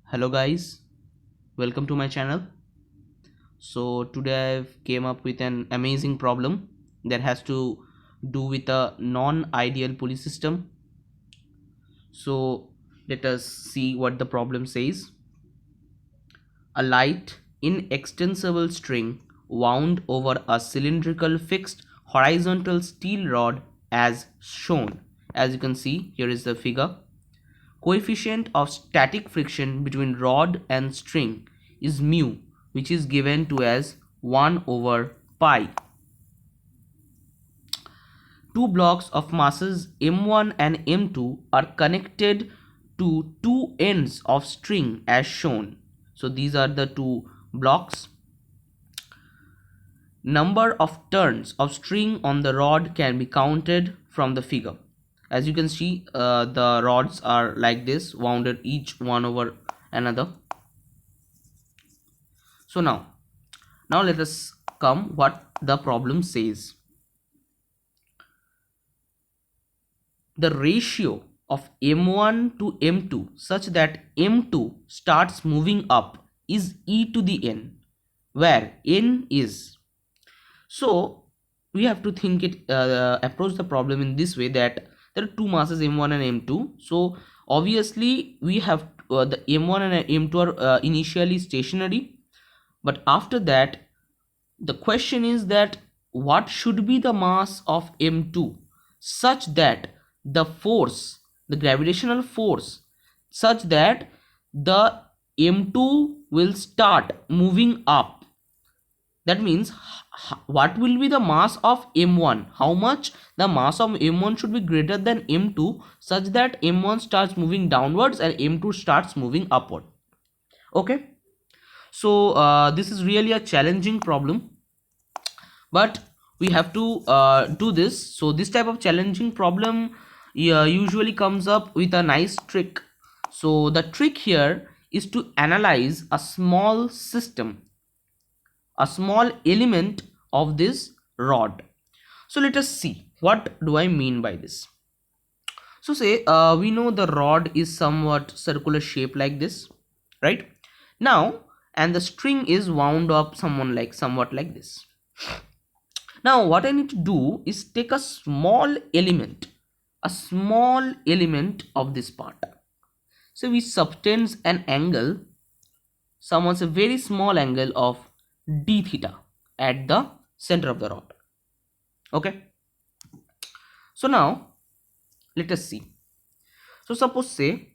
Hello guys, welcome to my channel. So today I've came up with an amazing problem that has to do with a non-ideal pulley system. So let us see what the problem says. A light inextensible string wound over a cylindrical fixed horizontal steel rod as shown. As you can see, here is the figure. Coefficient of static friction between rod and string is mu, which is given to as 1 over pi. Two blocks of masses m1 and m2 are connected to two ends of string as shown. So these are the two blocks. Number of turns of string on the rod can be counted from the figure. As you can see, the rods are like this, wounded each one over another. So now let us come what the problem says. The ratio of m1 to m2 such that m2 starts moving up is e to the n, where n is. So we have to think it approach the problem in this way, that there are two masses m1 and m2. So obviously we have the m1 and m2 are initially stationary, but after that the question is that what should be the mass of m2 such that the gravitational force, such that the m2 will start moving up. That means what will be the mass of m1, how much the mass of m1 should be greater than m2 such that m1 starts moving downwards and m2 starts moving upward. Okay, so this is really a challenging problem, but we have to do this. So this type of challenging problem usually comes up with a nice trick. So the trick here is to analyze a small system, a small element of this rod. So let us see what do I mean by this. So say we know the rod is somewhat circular shape like this, right? Now, and the string is wound up somewhat like this. Now what I need to do is take a small element of this part. So we subtend an angle, someone's a very small angle of d theta at the center of the rod. Okay, so now let us see. So suppose say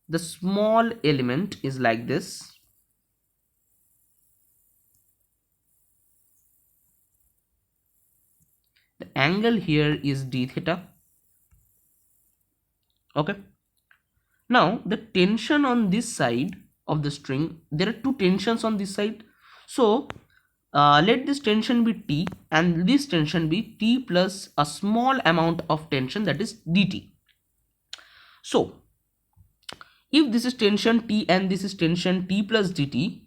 the small element is like this. The angle here is d theta. Okay, now the tension on this side of the string, there are two tensions on this side. So let this tension be T and this tension be T plus a small amount of tension, that is dt. So if this is tension T and this is tension T plus dt,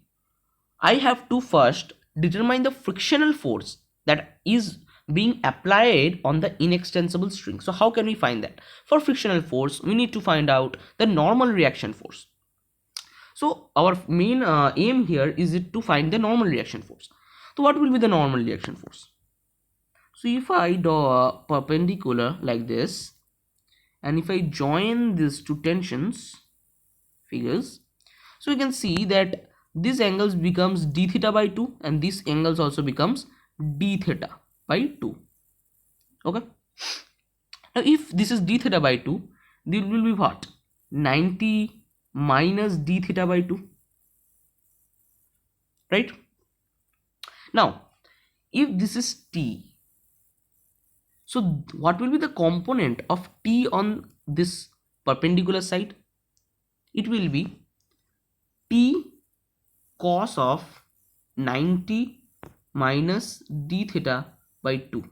I have to first determine the frictional force that is being applied on the inextensible string. So how can we find that? For frictional force, we need to find out the normal reaction force. So our main aim here is it to find the normal reaction force. So what will be the normal reaction force? So if I draw a perpendicular like this, and if I join these two tensions figures, so you can see that this angles becomes d theta by 2 and this angles also becomes d theta by 2. Okay, now if this is d theta by 2, this will be what? 90 minus d theta by 2, right? Now if this is t, so what will be the component of t on this perpendicular side? It will be t cos of 90 minus d theta by 2,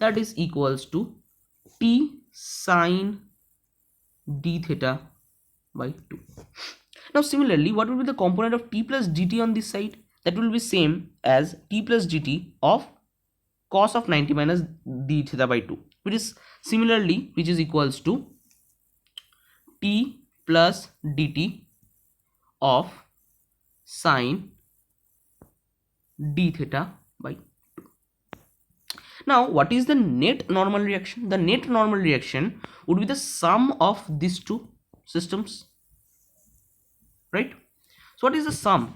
that is equals to t sine d theta by 2. Now similarly, what will be the component of t plus dt on this side? That will be same as t plus dt of cos of 90 minus d theta by 2, which is equals to t plus dt of sine d theta by 2. Now what is the net normal reaction? The net normal reaction would be the sum of these two systems, right? So what is the sum?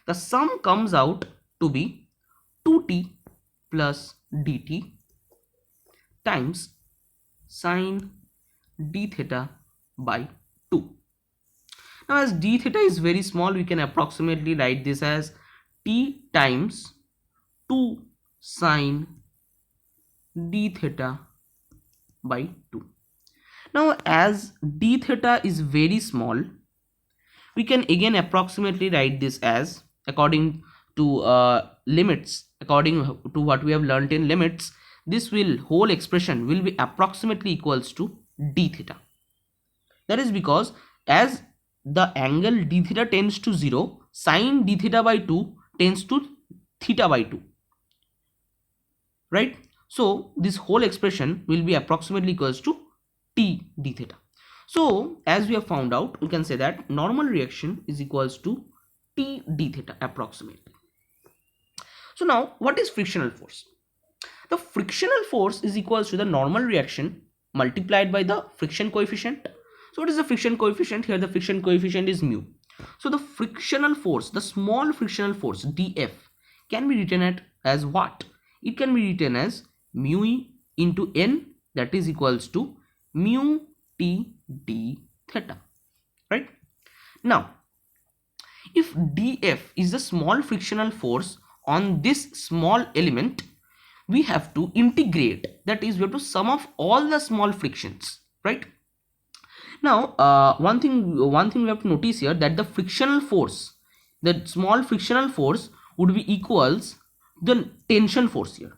The sum comes out to be 2t plus dt times sine d theta by 2. Now as d theta is very small, we can approximately write this as t times 2 sine d theta by 2. Now as d theta is very small, we can again approximately write this as, according to limits, according to what we have learnt in limits, this whole expression will be approximately equals to d theta. That is because as the angle d theta tends to 0, sine d theta by 2 tends to theta by 2, right? So this whole expression will be approximately equals to t d theta. So as we have found out, we can say that normal reaction is equals to t d theta approximately. So now what is frictional force? The frictional force is equals to the normal reaction multiplied by the friction coefficient. So what is the friction coefficient? Here the friction coefficient is mu. So the frictional force, the small frictional force dF, can be written as what? It can be written as mu e into n, that is equals to mu t d theta, right? Now if dF is the small frictional force on this small element, we have to integrate, that is we have to sum of all the small frictions, right? Now one thing we have to notice here, that the frictional force, the small frictional force would be equals the tension force here,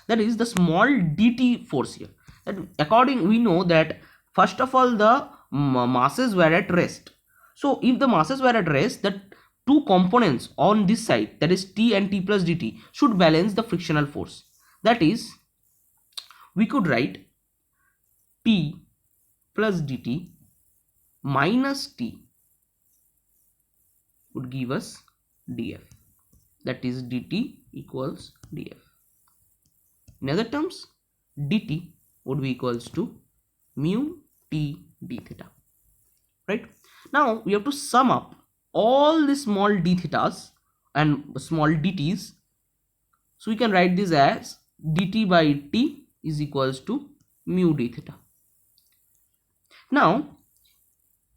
that is the small dt force here. That according, we know that first of all the masses were at rest. So if the masses were at rest, the two components on this side, that is t and t plus dt, should balance the frictional force. That is, we could write t plus dt minus t would give us df, that is dt equals df. In other terms, dt would be equals to mu t d theta, right? Now we have to sum up all the small d thetas and small dt's. So we can write this as dt by t is equals to mu d theta. Now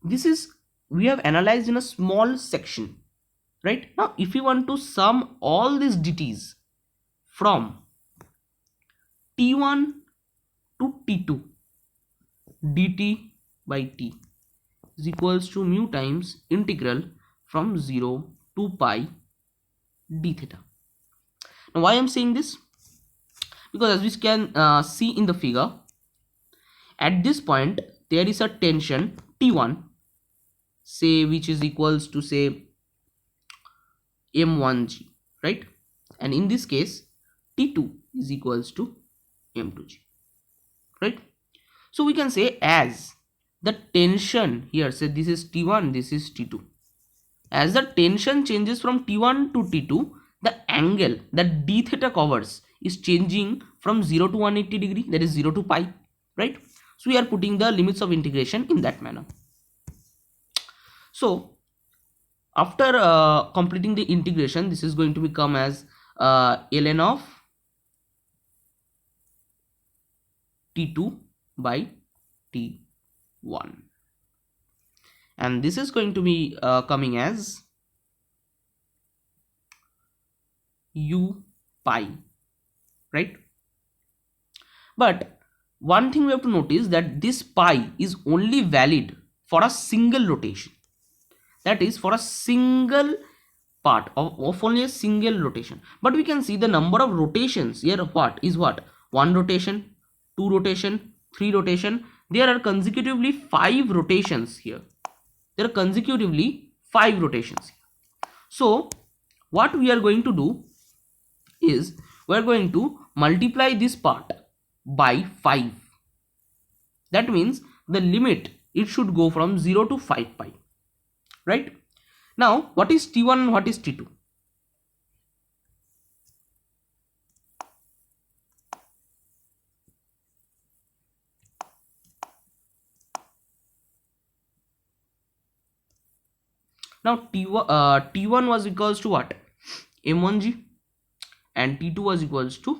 this is, we have analyzed in a small section, right? Now if we want to sum all these dt's from t1 to t2, dt by t is equals to mu times integral from 0 to pi d theta. Now why I am saying this? Because as we can see in the figure, at this point there is a tension T1, say, which is equals to say m1g, right? And in this case T2 is equals to m2g, right? So we can say as the tension here, say this is T1, this is T2, as the tension changes from T1 to T2, the angle that d theta covers is changing from 0 to 180 degree, that is 0 to pi, right? So we are putting the limits of integration in that manner. So after completing the integration, this is going to become as ln of T2 by T1, and this is going to be coming as u pi, right? But one thing we have to notice, that this pi is only valid for a single rotation, that is for a single part of only a single rotation. But we can see the number of rotations here, what is what, 1 rotation, 2 rotation, 3 rotation, there are consecutively 5 rotations here, there are consecutively 5 rotations here. So what we are going to do is, we are going to multiply this part by 5. That means the limit, it should go from 0 to 5 pi. right? Now what is T1 and what is T2? Now T1 was equals to what? M1G, and T2 was equals to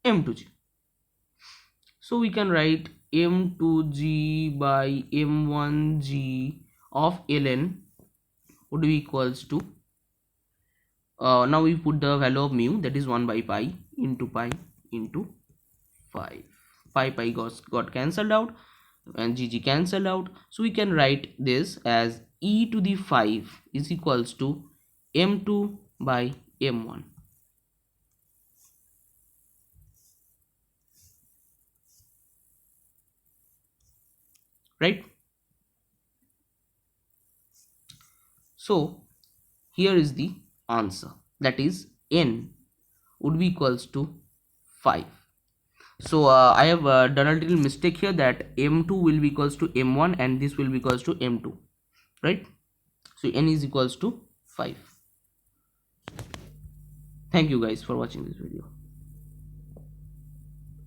M2G. So we can write M2G by M1G of ln would be equals to, now we put the value of mu, that is 1 by pi into 5. Pi got cancelled out and gg cancelled out. So we can write this as e to the 5 is equals to m2 by m1, right? So here is the answer, that is n would be equals to 5. So I have done a little mistake here, that m2 will be equals to m1 and this will be equals to m2, right? So n is equals to 5. Thank you guys for watching this video.